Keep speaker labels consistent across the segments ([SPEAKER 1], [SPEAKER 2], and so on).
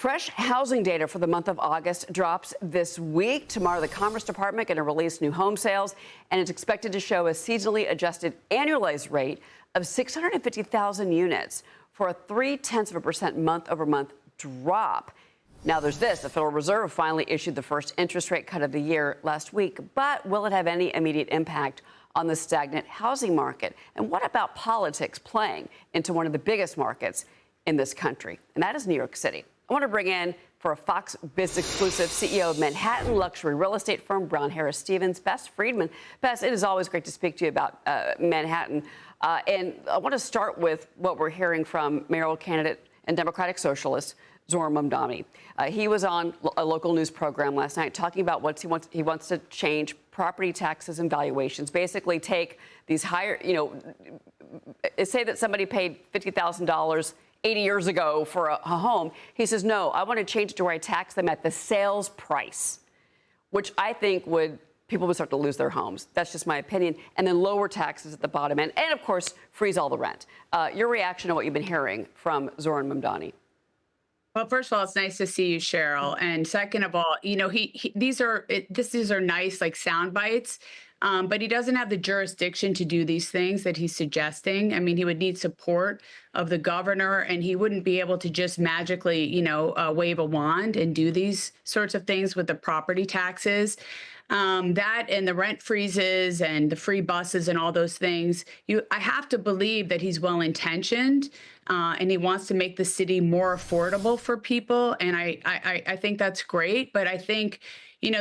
[SPEAKER 1] Fresh housing data for the month of August drops this week. Tomorrow, the Commerce Department going to release new home sales, and it's expected to show a seasonally adjusted annualized rate of 650,000 units for a 0.3% month-over-month drop. Now, there's this. The Federal Reserve finally issued the first interest rate cut of the year last week, but will it have any immediate impact on the stagnant housing market? And what about politics playing into one of the biggest markets in this country? And that is New York City. I want to bring in, for a Fox Biz exclusive, CEO of Manhattan luxury real estate firm Brown Harris Stevens, Bess Freedman. Bess, it is always great to speak to you about Manhattan. And I want to start with what we're hearing from mayoral candidate and Democratic Socialist Zohran Mamdani. He was on a local news program last night talking about what he wants to change property taxes and valuations. Basically, take these higher, say that somebody paid $50,000 80 years ago for a home. He says, no, I want to change it to where I tax them at the sales price, which I think people would start to lose their homes. That's just my opinion. And then lower taxes at the bottom end. And, of course, freeze all the rent. Your reaction to what you've been hearing from Zohran Mamdani?
[SPEAKER 2] Well, first of all, it's nice to see you, Cheryl. And second of all, these are nice, like, sound bites. But he doesn't have the jurisdiction to do these things that he's suggesting. I mean, he would need support of the governor, and he wouldn't be able to just magically, wave a wand and do these sorts of things with the property taxes. That and the rent freezes and the free buses and all those things. I have to believe that he's well-intentioned, and he wants to make the city more affordable for people. And I think that's great. But I think,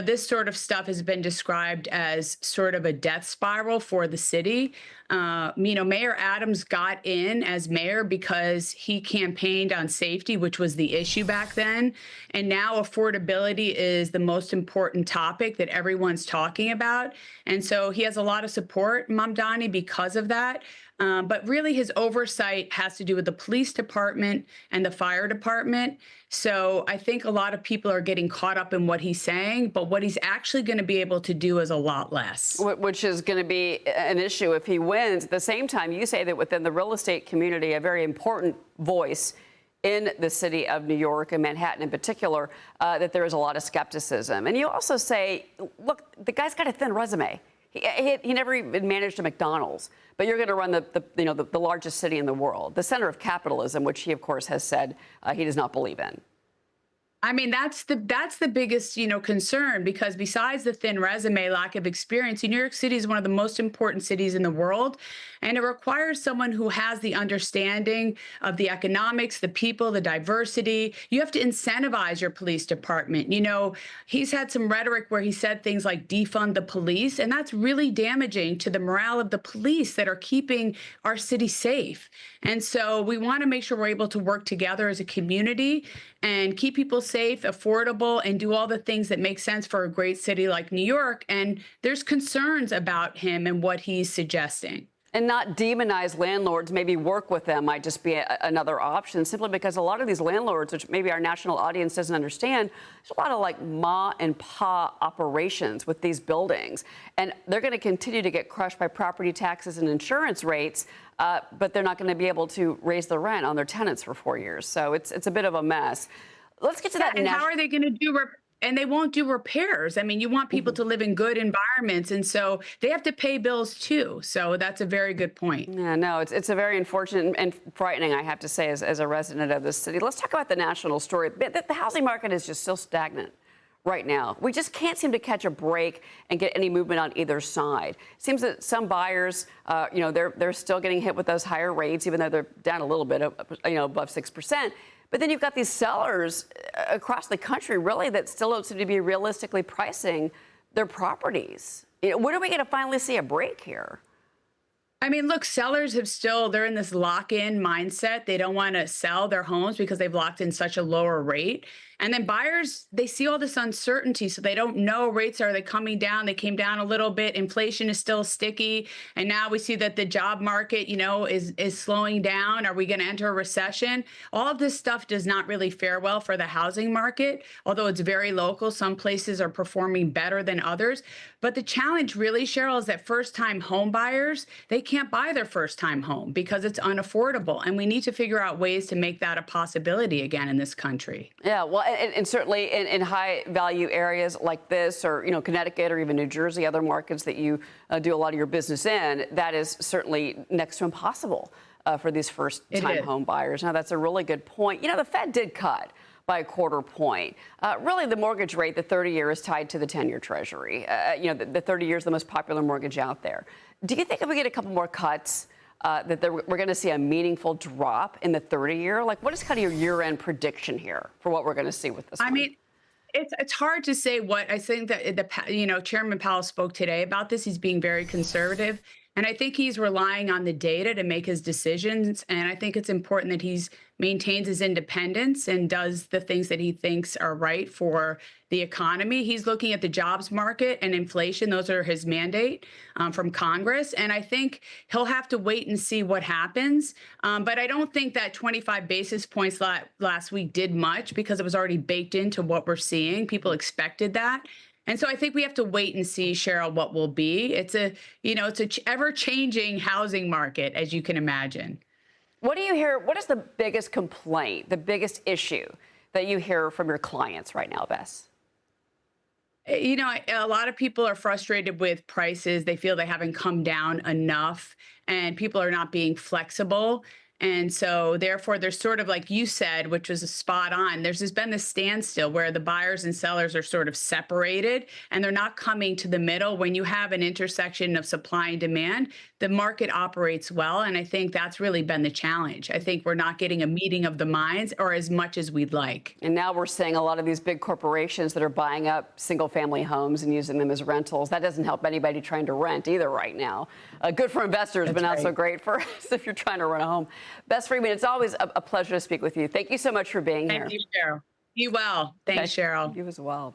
[SPEAKER 2] this sort of stuff has been described as sort of a death spiral for the city. Mayor Adams got in as mayor because he campaigned on safety, which was the issue back then. And now affordability is the most important topic that everyone's talking about. And so he has a lot of support, Mamdani, because of that. But really, his oversight has to do with the police department and the fire department. So I think a lot of people are getting caught up in what he's saying, but what he's actually going to be able to do is a lot less. Which is going to be an issue if he wins. At the same time, you say that within the real estate community, a very important voice in the city of New York and Manhattan in particular, that there is a lot of skepticism. And you also say, look, the guy's got a thin resume. He never even managed a McDonald's, but you're going to run the largest city in the world, the center of capitalism, which he, of course, has said he does not believe in. I mean, that's the biggest, concern, because besides the thin resume, lack of experience, New York City is one of the most important cities in the world. And it requires someone who has the understanding of the economics, the people, the diversity. You have to incentivize your police department. He's had some rhetoric where he said things like defund the police, and that's really damaging to the morale of the police that are keeping our city safe. And so we want to make sure we're able to work together as a community and keep people safe, affordable, and do all the things that make sense for a great city like New York. And there's concerns about him and what he's suggesting. And not demonize landlords, maybe work with them might just be another option, simply because a lot of these landlords, which maybe our national audience doesn't understand, there's a lot of like ma and pa operations with these buildings. And they're going to continue to get crushed by property taxes and insurance rates, but they're not going to be able to raise the rent on their tenants for 4 years. So it's a bit of a mess. Let's get to that. And how are they going to do and they won't do repairs. I mean, you want people to live in good environments, and so they have to pay bills too. So that's a very good point. Yeah, no, it's a very unfortunate and frightening, I have to say, as a resident of this city. Let's talk about the national story. The housing market is just so stagnant right now. We just can't seem to catch a break and get any movement on either side. It seems that some buyers, they're still getting hit with those higher rates, even though they're down a little bit, above 6%. But then you've got these sellers across the country, really, that still don't seem to be realistically pricing their properties. When are we going to finally see a break here? I mean, look, sellers they're in this lock-in mindset. They don't want to sell their homes because they've locked in such a lower rate. And then buyers, they see all this uncertainty, so they don't know are they coming down? They came down a little bit. Inflation is still sticky. And now we see that the job market, is slowing down. Are we going to enter a recession? All of this stuff does not really fare well for the housing market, although it's very local. Some places are performing better than others. But the challenge really, Cheryl, is that first-time home buyers, they can't buy their first time home because it's unaffordable. And we need to figure out ways to make that a possibility again in this country.
[SPEAKER 1] Yeah, well, and certainly in high value areas like this, or, Connecticut or even New Jersey, other markets that you do a lot of your business in, that is certainly next to impossible for these first time home buyers. Now, that's a really good point. The Fed did cut by a quarter point. Really, the mortgage rate, the 30-year, is tied to the 10-year Treasury. The 30-year is the most popular mortgage out there. Do you think if we get a couple more cuts, we're going to see a meaningful drop in the 30-year? Like, what is kind of your year-end prediction here for what we're going to see with this?
[SPEAKER 2] I mean, it's hard to say what I think that Chairman Powell spoke today about this. He's being very conservative. And I think he's relying on the data to make his decisions. And I think it's important that he maintains his independence and does the things that he thinks are right for the economy. He's looking at the jobs market and inflation. Those are his mandate from Congress. And I think he'll have to wait and see what happens. But I don't think that 25 basis points last week did much because it was already baked into what we're seeing. People expected that. And so I think we have to wait and see, Cheryl, what will be. It's a ever-changing housing market, as you can imagine.
[SPEAKER 1] What do you hear? What is the biggest complaint, the biggest issue that you hear from your clients right now, Bess?
[SPEAKER 2] A lot of people are frustrated with prices. They feel they haven't come down enough, and people are not being flexible. And so, therefore, there's sort of, like you said, which was a spot on, there's just been this standstill where the buyers and sellers are sort of separated and they're not coming to the middle. When you have an intersection of supply and demand, the market operates well. And I think that's really been the challenge. I think we're not getting a meeting of the minds or as much as we'd like.
[SPEAKER 1] And now we're seeing a lot of these big corporations that are buying up single family homes and using them as rentals. That doesn't help anybody trying to rent either right now. Good for investors, but not so great for us if you're trying to rent a home. Bess Freedman, it's always a pleasure to speak with you. Thank you so much for being here.
[SPEAKER 2] Thank you, Cheryl. You well. Thanks, Cheryl.
[SPEAKER 1] You as well.